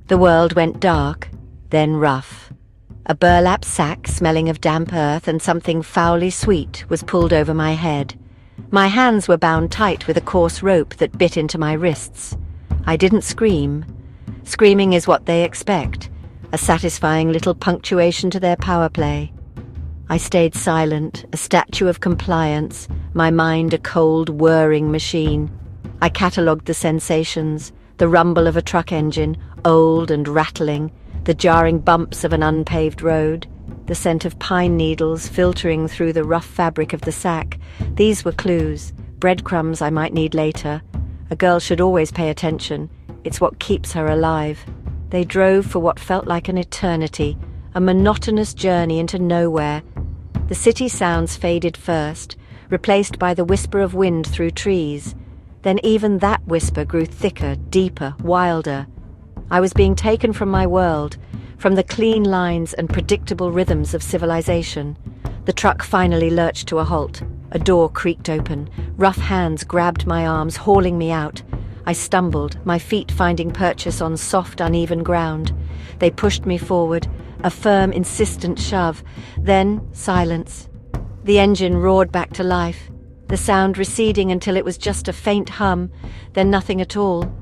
The world went dark, then rough. A burlap sack smelling of damp earth and something foully sweet was pulled over my head. My hands were bound tight with a coarse rope that bit into my wrists. I didn't scream. Screaming is what they expect, a satisfying little punctuation to their power play. I stayed silent, a statue of compliance, my mind a cold, whirring machine. I catalogued the sensations, the rumble of a truck engine, old and rattling, the jarring bumps of an unpaved road, the scent of pine needles filtering through the rough fabric of the sack. These were clues, breadcrumbs I might need later. A girl should always pay attention. It's what keeps her alive. They drove for what felt like an eternity, a monotonous journey into nowhere. The city sounds faded first, replaced by the whisper of wind through trees. Then even that whisper grew thicker, deeper, wilder. I was being taken from my world, from the clean lines and predictable rhythms of civilization. The truck finally lurched to a halt. A door creaked open. Rough hands grabbed my arms, hauling me out. I stumbled, my feet finding purchase on soft, uneven ground. They pushed me forward, a firm, insistent shove. Then silence. The engine roared back to life, the sound receding until it was just a faint hum, then nothing at all.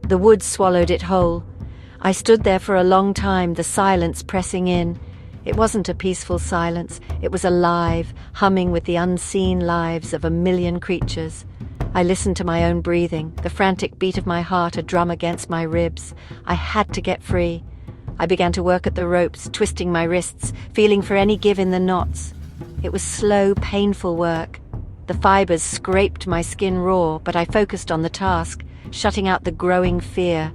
The woods swallowed it whole. I stood there for a long time, the silence pressing in. It wasn't a peaceful silence, it was alive, humming with the unseen lives of a million creatures. I listened to my own breathing, the frantic beat of my heart a drum against my ribs. I had to get free. I began to work at the ropes, twisting my wrists, feeling for any give in the knots. It was slow, painful work. The fibers scraped my skin raw, but I focused on the task, shutting out the growing fear.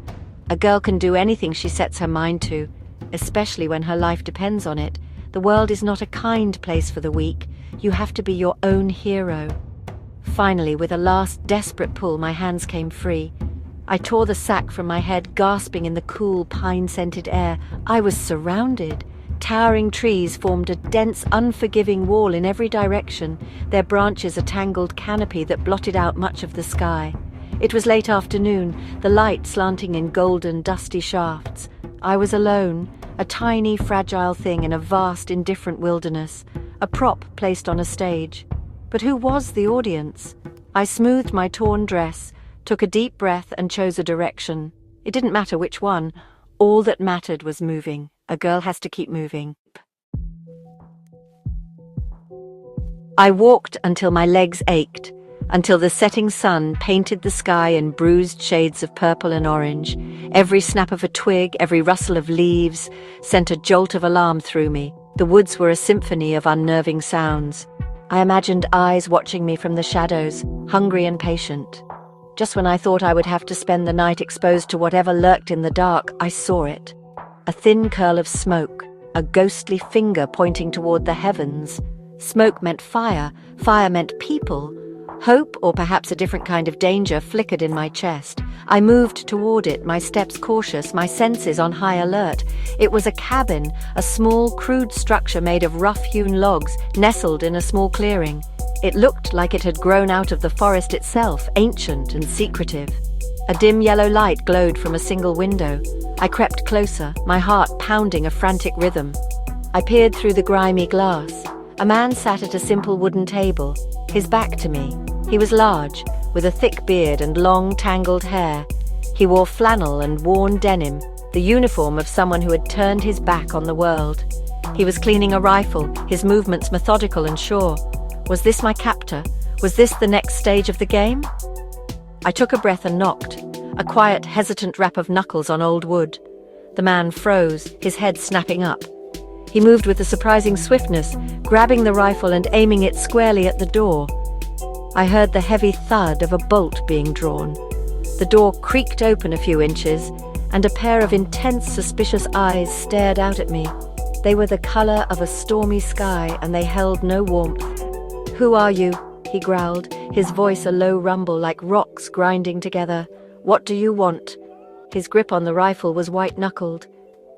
A girl can do anything she sets her mind to, especially when her life depends on it. The world is not a kind place for the weak. You have to be your own hero. Finally, with a last desperate pull, my hands came free. I tore the sack from my head, gasping in the cool, pine-scented air. I was surrounded. Towering trees formed a dense, unforgiving wall in every direction, their branches a tangled canopy that blotted out much of the sky. It was late afternoon, the light slanting in golden, dusty shafts. I was alone, a tiny, fragile thing in a vast, indifferent wilderness, a prop placed on a stage. But who was the audience? I smoothed my torn dress, took a deep breath and chose a direction. It didn't matter which one. All that mattered was moving. A girl has to keep moving. I walked until my legs ached, until the setting sun painted the sky in bruised shades of purple and orange. Every snap of a twig, every rustle of leaves sent a jolt of alarm through me. The woods were a symphony of unnerving sounds. I imagined eyes watching me from the shadows, hungry and patient. Just when I thought I would have to spend the night exposed to whatever lurked in the dark, I saw it. A thin curl of smoke, a ghostly finger pointing toward the heavens. Smoke meant fire, fire meant people. Hope, or perhaps a different kind of danger, flickered in my chest. I moved toward it, my steps cautious, my senses on high alert. It was a cabin, a small, crude structure made of rough-hewn logs, nestled in a small clearing. It looked like it had grown out of the forest itself, ancient and secretive. A dim yellow light glowed from a single window. I crept closer, my heart pounding a frantic rhythm. I peered through the grimy glass. A man sat at a simple wooden table, his back to me. He was large, with a thick beard and long, tangled hair. He wore flannel and worn denim, the uniform of someone who had turned his back on the world. He was cleaning a rifle, his movements methodical and sure. Was this my captor? Was this the next stage of the game? I took a breath and knocked, a quiet, hesitant rap of knuckles on old wood. The man froze, his head snapping up. He moved with a surprising swiftness, grabbing the rifle and aiming it squarely at the door. I heard the heavy thud of a bolt being drawn. The door creaked open a few inches, and a pair of intense, suspicious eyes stared out at me. They were the color of a stormy sky, and they held no warmth. "Who are you?" he growled, his voice a low rumble like rocks grinding together. "What do you want?" His grip on the rifle was white-knuckled.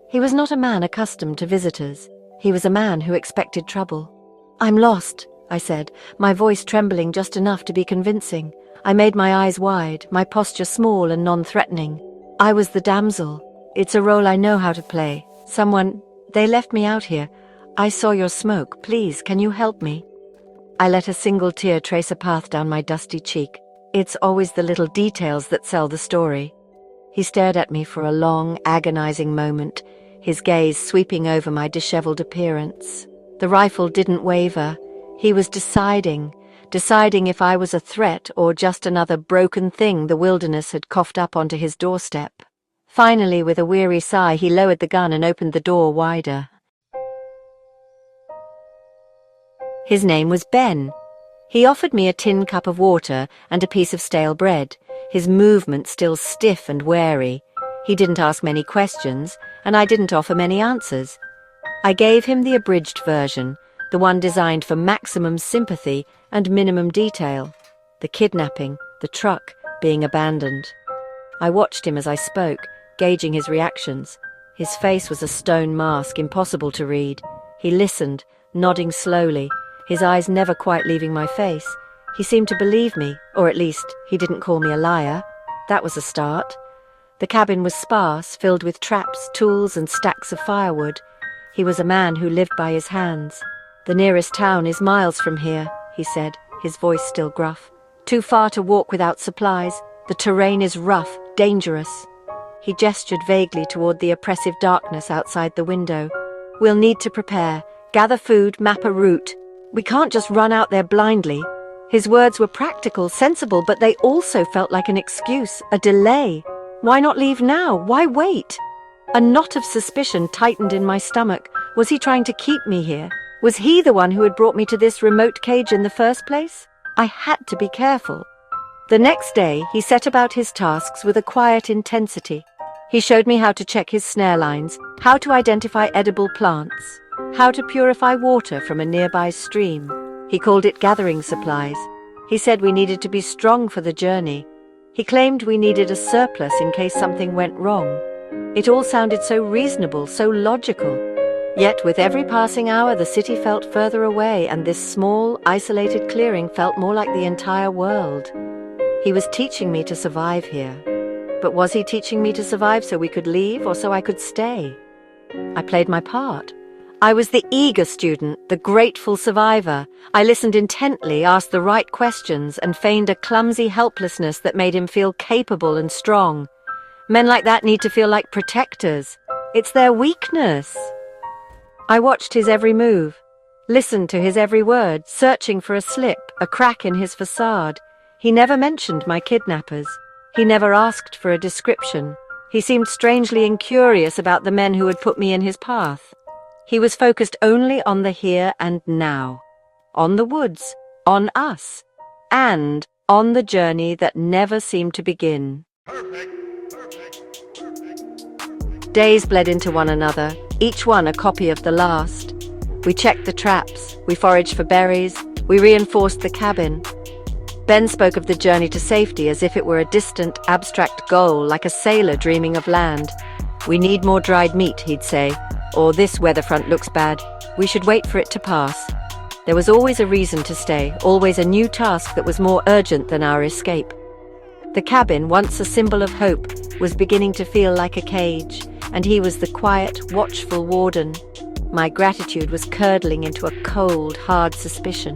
He was not a man accustomed to visitors. He was a man who expected trouble. "I'm lost," I said, my voice trembling just enough to be convincing. I made my eyes wide, my posture small and non-threatening. I was the damsel. It's a role I know how to play. They left me out here. I saw your smoke. Please, can you help me? I let a single tear trace a path down my dusty cheek. It's always the little details that sell the story. He stared at me for a long, agonizing moment, his gaze sweeping over my disheveled appearance. The rifle didn't waver. He was deciding if I was a threat or just another broken thing the wilderness had coughed up onto his doorstep. Finally, with a weary sigh, he lowered the gun and opened the door wider. His name was Ben. He offered me a tin cup of water and a piece of stale bread, his movement still stiff and wary. He didn't ask many questions, and I didn't offer many answers. I gave him the abridged version, the one designed for maximum sympathy and minimum detail. The kidnapping, the truck, being abandoned. I watched him as I spoke, gauging his reactions. His face was a stone mask, impossible to read. He listened, nodding slowly, his eyes never quite leaving my face. He seemed to believe me, or at least he didn't call me a liar. That was a start. The cabin was sparse, filled with traps, tools, and stacks of firewood. He was a man who lived by his hands. "The nearest town is miles from here," he said, his voice still gruff. "Too far to walk without supplies. The terrain is rough, dangerous." He gestured vaguely toward the oppressive darkness outside the window. "We'll need to prepare, gather food, map a route. We can't just run out there blindly." His words were practical, sensible, but they also felt like an excuse, a delay. Why not leave now? Why wait? A knot of suspicion tightened in my stomach. Was he trying to keep me here? Was he the one who had brought me to this remote cage in the first place? I had to be careful. The next day, he set about his tasks with a quiet intensity. He showed me how to check his snare lines, how to identify edible plants, how to purify water from a nearby stream. He called it gathering supplies. He said we needed to be strong for the journey. He claimed we needed a surplus in case something went wrong. It all sounded so reasonable, so logical. Yet with every passing hour, the city felt further away, and this small, isolated clearing felt more like the entire world. He was teaching me to survive here. But was he teaching me to survive so we could leave or so I could stay? I played my part. I was the eager student, the grateful survivor. I listened intently, asked the right questions, and feigned a clumsy helplessness that made him feel capable and strong. Men like that need to feel like protectors. It's their weakness. I watched his every move, listened to his every word, searching for a slip, a crack in his facade. He never mentioned my kidnappers. He never asked for a description. He seemed strangely incurious about the men who had put me in his path. He was focused only on the here and now, on the woods, on us, and on the journey that never seemed to begin. Days bled into one another, each one a copy of the last. We checked the traps, we foraged for berries, we reinforced the cabin. Ben spoke of the journey to safety as if it were a distant, abstract goal, like a sailor dreaming of land. "We need more dried meat," he'd say, or "this weather front looks bad. We should wait for it to pass." There was always a reason to stay, always a new task that was more urgent than our escape. The cabin, once a symbol of hope, was beginning to feel like a cage, and he was the quiet, watchful warden. My gratitude was curdling into a cold, hard suspicion.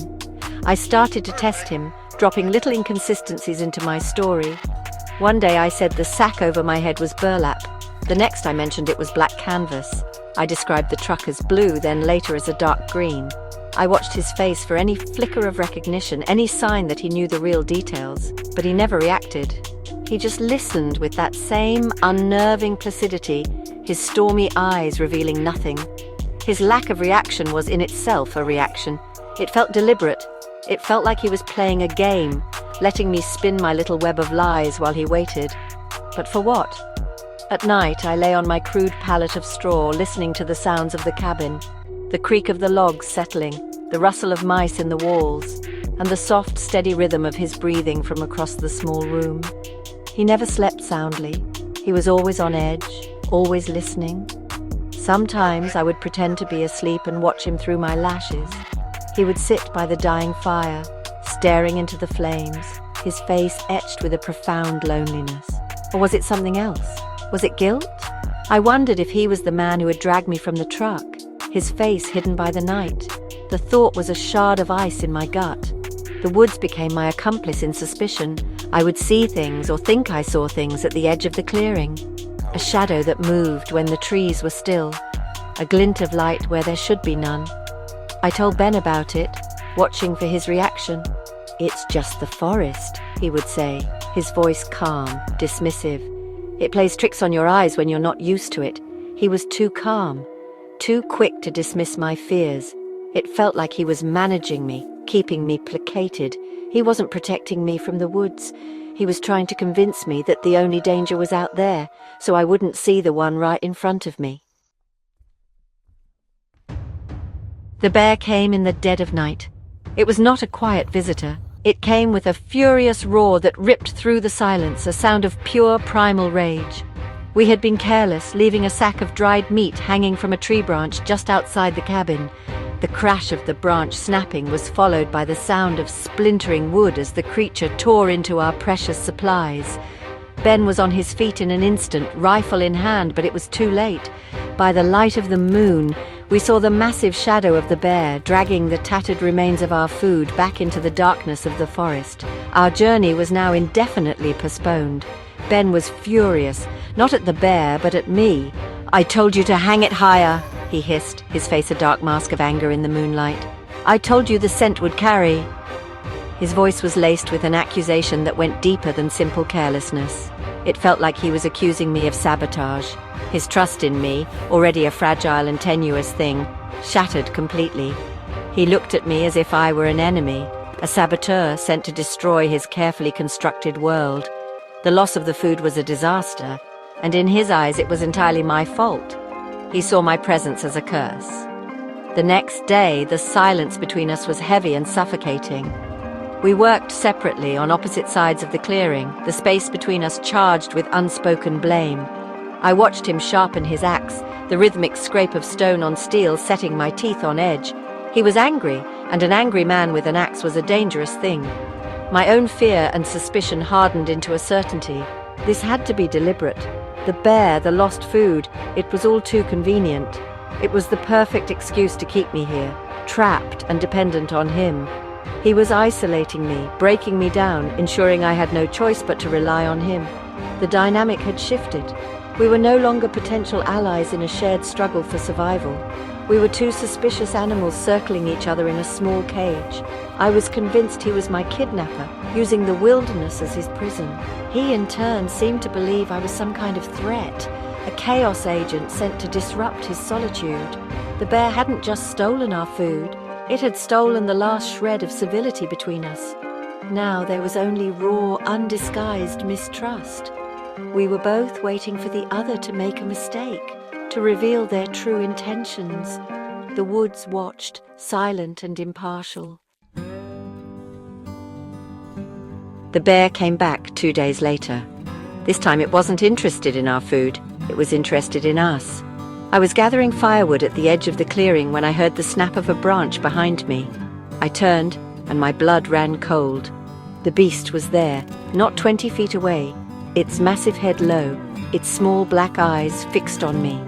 I started to test him, dropping little inconsistencies into my story. One day I said the sack over my head was burlap. The next I mentioned it was black canvas. I described the truck as blue, then later as a dark green. I watched his face for any flicker of recognition, any sign that he knew the real details, but he never reacted. He just listened with that same unnerving placidity, his stormy eyes revealing nothing. His lack of reaction was in itself a reaction. It felt deliberate. It felt like he was playing a game, letting me spin my little web of lies while he waited. But for what? At night, I lay on my crude pallet of straw, listening to the sounds of the cabin, the creak of the logs settling, the rustle of mice in the walls, and the soft, steady rhythm of his breathing from across the small room. He never slept soundly. He was always on edge, always listening. Sometimes I would pretend to be asleep and watch him through my lashes. He would sit by the dying fire, staring into the flames, his face etched with a profound loneliness. Or was it something else? Was it guilt? I wondered if he was the man who had dragged me from the truck, his face hidden by the night. The thought was a shard of ice in my gut. The woods became my accomplice in suspicion. I would see things or think I saw things at the edge of the clearing. A shadow that moved when the trees were still. A glint of light where there should be none. I told Ben about it, watching for his reaction. "It's just the forest," he would say, his voice calm, dismissive. "It plays tricks on your eyes when you're not used to it." He was too calm, too quick to dismiss my fears. It felt like he was managing me, keeping me placated. He wasn't protecting me from the woods. He was trying to convince me that the only danger was out there, so I wouldn't see the one right in front of me. The bear came in the dead of night. It was not a quiet visitor. It came with a furious roar that ripped through the silence, a sound of pure primal rage. We had been careless, leaving a sack of dried meat hanging from a tree branch just outside the cabin. The crash of the branch snapping was followed by the sound of splintering wood as the creature tore into our precious supplies. Ben was on his feet in an instant, rifle in hand, but it was too late. By the light of the moon, we saw the massive shadow of the bear dragging the tattered remains of our food back into the darkness of the forest. Our journey was now indefinitely postponed. Ben was furious, not at the bear, but at me. "I told you to hang it higher," he hissed, his face a dark mask of anger in the moonlight. "I told you the scent would carry." His voice was laced with an accusation that went deeper than simple carelessness. It felt like he was accusing me of sabotage. His trust in me, already a fragile and tenuous thing, shattered completely. He looked at me as if I were an enemy, a saboteur sent to destroy his carefully constructed world. The loss of the food was a disaster, and in his eyes it was entirely my fault. He saw my presence as a curse. The next day, the silence between us was heavy and suffocating. We worked separately on opposite sides of the clearing, the space between us charged with unspoken blame. I watched him sharpen his axe, the rhythmic scrape of stone on steel setting my teeth on edge. He was angry, and an angry man with an axe was a dangerous thing. My own fear and suspicion hardened into a certainty. This had to be deliberate. The bear, the lost food, it was all too convenient. It was the perfect excuse to keep me here, trapped and dependent on him. He was isolating me, breaking me down, ensuring I had no choice but to rely on him. The dynamic had shifted. We were no longer potential allies in a shared struggle for survival. We were two suspicious animals circling each other in a small cage. I was convinced he was my kidnapper, using the wilderness as his prison. He, in turn, seemed to believe I was some kind of threat, a chaos agent sent to disrupt his solitude. The bear hadn't just stolen our food, it had stolen the last shred of civility between us. Now there was only raw, undisguised mistrust. We were both waiting for the other to make a mistake, to reveal their true intentions. The woods watched, silent and impartial. The bear came back 2 days later. This time it wasn't interested in our food, it was interested in us. I was gathering firewood at the edge of the clearing when I heard the snap of a branch behind me. I turned, and my blood ran cold. The beast was there, not 20 feet away, its massive head low, its small black eyes fixed on me.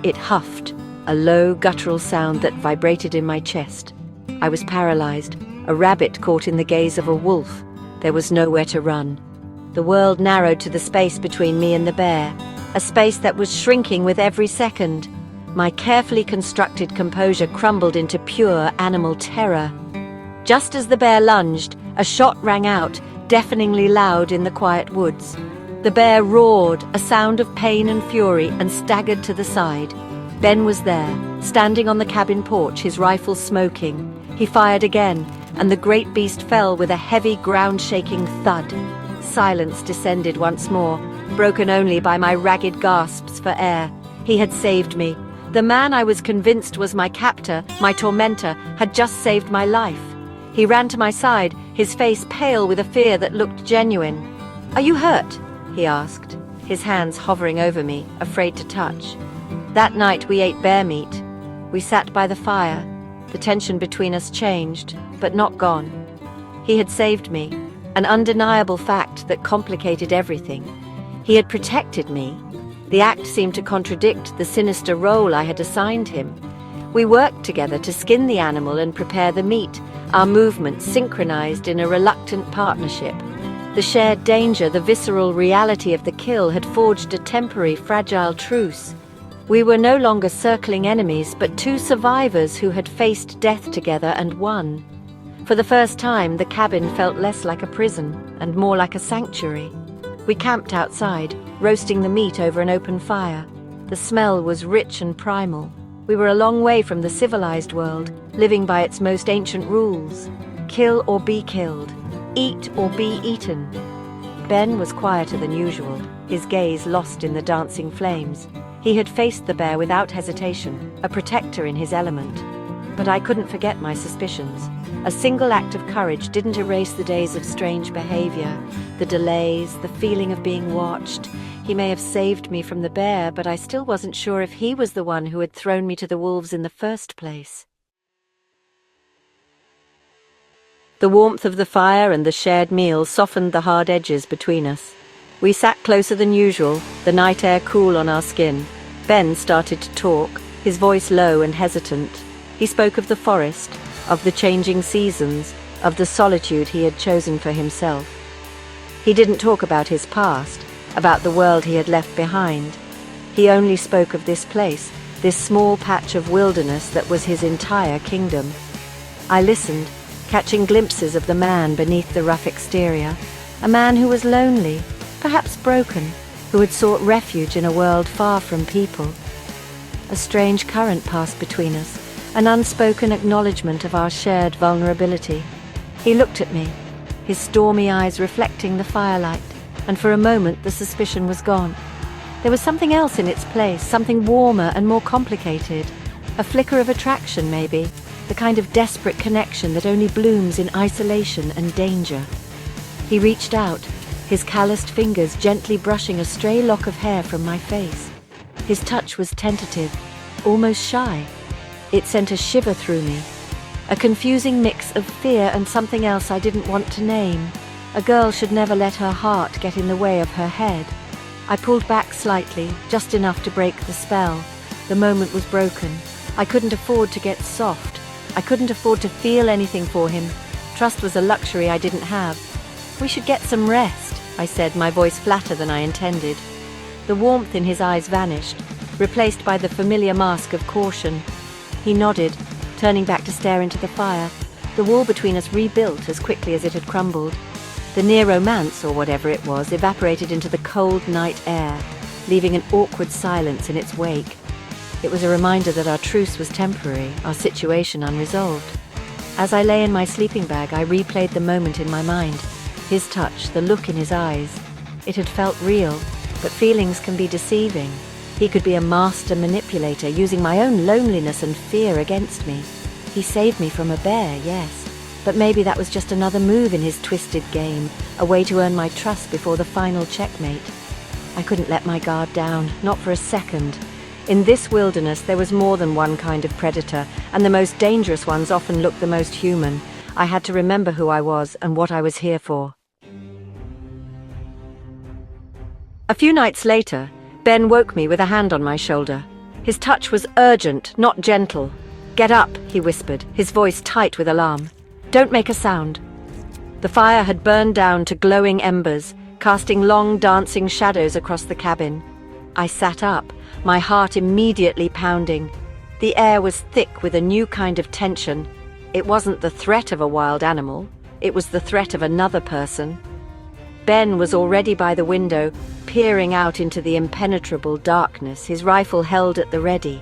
It huffed, a low, guttural sound that vibrated in my chest. I was paralyzed, a rabbit caught in the gaze of a wolf. There was nowhere to run. The world narrowed to the space between me and the bear, a space that was shrinking with every second. My carefully constructed composure crumbled into pure animal terror. Just as the bear lunged, a shot rang out, deafeningly loud in the quiet woods. The bear roared, a sound of pain and fury, and staggered to the side. Ben was there, standing on the cabin porch, his rifle smoking. He fired again, and the great beast fell with a heavy, ground-shaking thud. Silence descended once more, broken only by my ragged gasps for air. He had saved me. The man I was convinced was my captor, my tormentor, had just saved my life. He ran to my side, his face pale with a fear that looked genuine. "Are you hurt?" he asked, his hands hovering over me, afraid to touch. That night we ate bear meat. We sat by the fire. The tension between us changed, but not gone. He had saved me, an undeniable fact that complicated everything. He had protected me, The act seemed to contradict the sinister role I had assigned him. We worked together to skin the animal and prepare the meat, our movements synchronized in a reluctant partnership. The shared danger, the visceral reality of the kill had forged a temporary, fragile truce. We were no longer circling enemies, but two survivors who had faced death together and won. For the first time, the cabin felt less like a prison and more like a sanctuary. We camped outside, roasting the meat over an open fire. The smell was rich and primal. We were a long way from the civilized world, living by its most ancient rules. Kill or be killed. Eat or be eaten. Ben was quieter than usual, his gaze lost in the dancing flames. He had faced the bear without hesitation, a protector in his element. But I couldn't forget my suspicions. A single act of courage didn't erase the days of strange behavior, the delays, the feeling of being watched. He may have saved me from the bear, but I still wasn't sure if he was the one who had thrown me to the wolves in the first place. The warmth of the fire and the shared meal softened the hard edges between us. We sat closer than usual, the night air cool on our skin. Ben started to talk, his voice low and hesitant. He spoke of the forest, of the changing seasons, of the solitude he had chosen for himself. He didn't talk about his past, about the world he had left behind. He only spoke of this place, this small patch of wilderness that was his entire kingdom. I listened, catching glimpses of the man beneath the rough exterior, a man who was lonely, perhaps broken, who had sought refuge in a world far from people. A strange current passed between us, an unspoken acknowledgement of our shared vulnerability. He looked at me, his stormy eyes reflecting the firelight, and for a moment the suspicion was gone. There was something else in its place, something warmer and more complicated. A flicker of attraction, maybe, the kind of desperate connection that only blooms in isolation and danger. He reached out, his calloused fingers gently brushing a stray lock of hair from my face. His touch was tentative, almost shy. It sent a shiver through me, a confusing mix of fear and something else I didn't want to name. A girl should never let her heart get in the way of her head. I pulled back slightly, just enough to break the spell. The moment was broken. I couldn't afford to get soft. I couldn't afford to feel anything for him. Trust was a luxury I didn't have. "We should get some rest," I said, my voice flatter than I intended. The warmth in his eyes vanished, replaced by the familiar mask of caution. He nodded, turning back to stare into the fire. The wall between us rebuilt as quickly as it had crumbled. The near romance, or whatever it was, evaporated into the cold night air, leaving an awkward silence in its wake. It was a reminder that our truce was temporary, our situation unresolved. As I lay in my sleeping bag, I replayed the moment in my mind. His touch, the look in his eyes. It had felt real, but feelings can be deceiving. He could be a master manipulator, using my own loneliness and fear against me. He saved me from a bear, yes. But maybe that was just another move in his twisted game, a way to earn my trust before the final checkmate. I couldn't let my guard down, not for a second. In this wilderness there was more than one kind of predator, and the most dangerous ones often looked the most human. I had to remember who I was and what I was here for. A few nights later, Ben woke me with a hand on my shoulder. His touch was urgent, not gentle. "Get up," he whispered, his voice tight with alarm. "Don't make a sound." The fire had burned down to glowing embers, casting long dancing shadows across the cabin. I sat up, my heart immediately pounding. The air was thick with a new kind of tension. It wasn't the threat of a wild animal, it was the threat of another person. Ben was already by the window, peering out into the impenetrable darkness, his rifle held at the ready.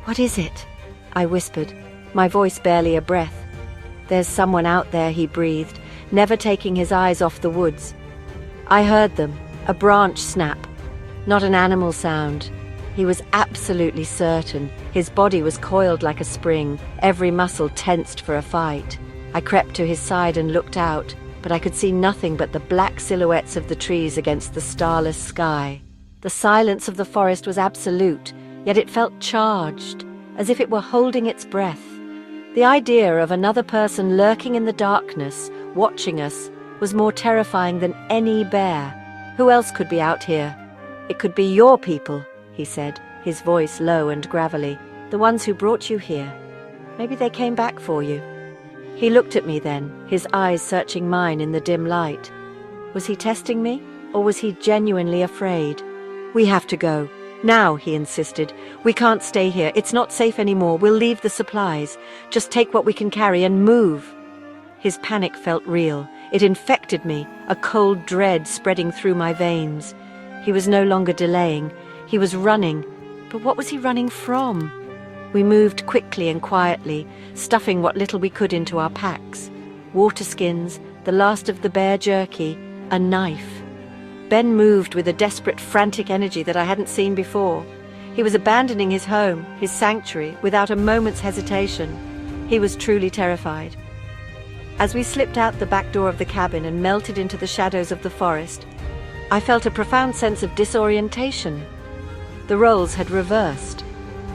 "What is it?" I whispered, my voice barely a breath. "There's someone out there," he breathed, never taking his eyes off the woods. I heard them, a branch snap. Not an animal sound. He was absolutely certain. His body was coiled like a spring, every muscle tensed for a fight. I crept to his side and looked out, but I could see nothing but the black silhouettes of the trees against the starless sky. The silence of the forest was absolute, yet it felt charged, as if it were holding its breath. The idea of another person lurking in the darkness, watching us, was more terrifying than any bear. Who else could be out here? It could be your people, he said, his voice low and gravelly. The ones who brought you here. Maybe they came back for you. He looked at me then, his eyes searching mine in the dim light. Was he testing me, or was he genuinely afraid? We have to go. Now, he insisted. We can't stay here. It's not safe anymore. We'll leave the supplies. Just take what we can carry and move. His panic felt real. It infected me, a cold dread spreading through my veins. He was no longer delaying. He was running. But what was he running from? We moved quickly and quietly, stuffing what little we could into our packs. Water skins, the last of the bear jerky, a knife. Ben moved with a desperate, frantic energy that I hadn't seen before. He was abandoning his home, his sanctuary, without a moment's hesitation. He was truly terrified. As we slipped out the back door of the cabin and melted into the shadows of the forest, I felt a profound sense of disorientation. The roles had reversed.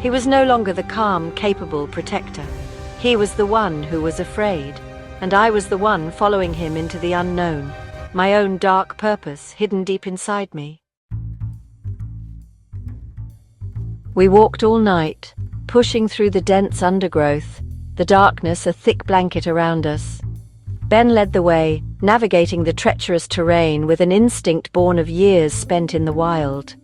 He was no longer the calm, capable protector. He was the one who was afraid, and I was the one following him into the unknown, my own dark purpose hidden deep inside me. We walked all night, pushing through the dense undergrowth, the darkness a thick blanket around us. Ben led the way, navigating the treacherous terrain with an instinct born of years spent in the wild.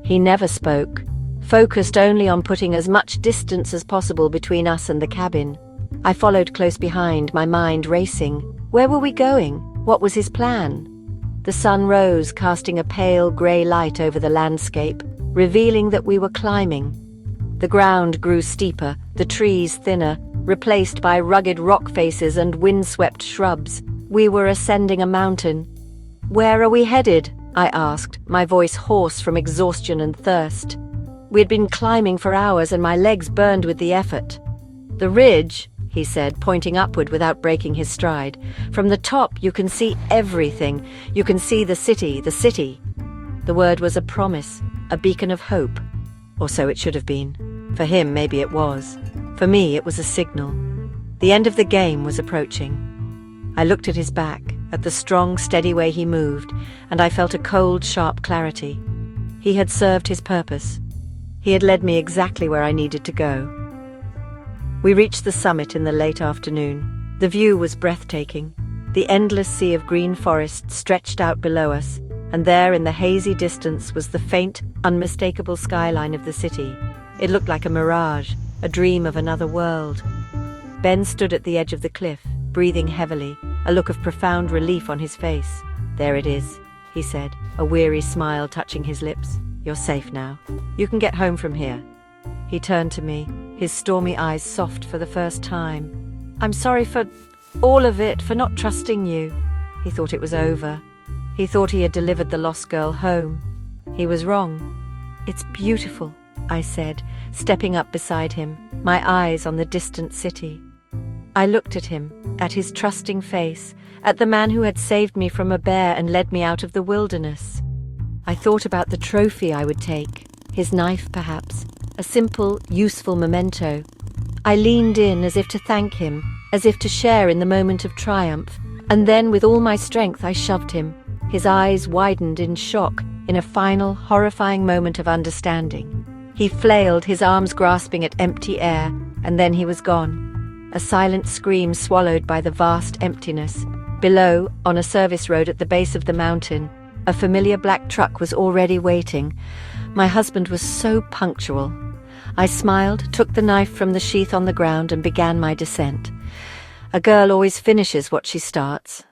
He never spoke, focused only on putting as much distance as possible between us and the cabin. I followed close behind, my mind racing. Where were we going? What was his plan? The sun rose, casting a pale grey light over the landscape, revealing that we were climbing. The ground grew steeper, the trees thinner, replaced by rugged rock faces and windswept shrubs. We were ascending a mountain. "Where are we headed?" I asked, my voice hoarse from exhaustion and thirst. We had been climbing for hours and my legs burned with the effort. "The ridge," he said, pointing upward without breaking his stride. "From the top you can see everything. You can see the city, the city." The word was a promise, a beacon of hope. Or so it should have been. For him, maybe it was. For me, it was a signal. The end of the game was approaching. I looked at his back, at the strong, steady way he moved, and I felt a cold, sharp clarity. He had served his purpose. He had led me exactly where I needed to go. We reached the summit in the late afternoon. The view was breathtaking. The endless sea of green forest stretched out below us, and there in the hazy distance was the faint, unmistakable skyline of the city. It looked like a mirage, a dream of another world. Ben stood at the edge of the cliff, breathing heavily, a look of profound relief on his face. "There it is," he said, a weary smile touching his lips. "You're safe now. You can get home from here." He turned to me, his stormy eyes soft for the first time. "I'm sorry for all of it, for not trusting you." He thought it was over. He thought he had delivered the lost girl home. He was wrong. "It's beautiful," I said, stepping up beside him, my eyes on the distant city. I looked at him, at his trusting face, at the man who had saved me from a bear and led me out of the wilderness. I thought about the trophy I would take, his knife perhaps, a simple, useful memento. I leaned in as if to thank him, as if to share in the moment of triumph, and then with all my strength I shoved him. His eyes widened in shock, in a final, horrifying moment of understanding. He flailed, his arms grasping at empty air, and then he was gone. A silent scream swallowed by the vast emptiness. Below, on a service road at the base of the mountain, a familiar black truck was already waiting. My husband was so punctual. I smiled, took the knife from the sheath on the ground and began my descent. A girl always finishes what she starts.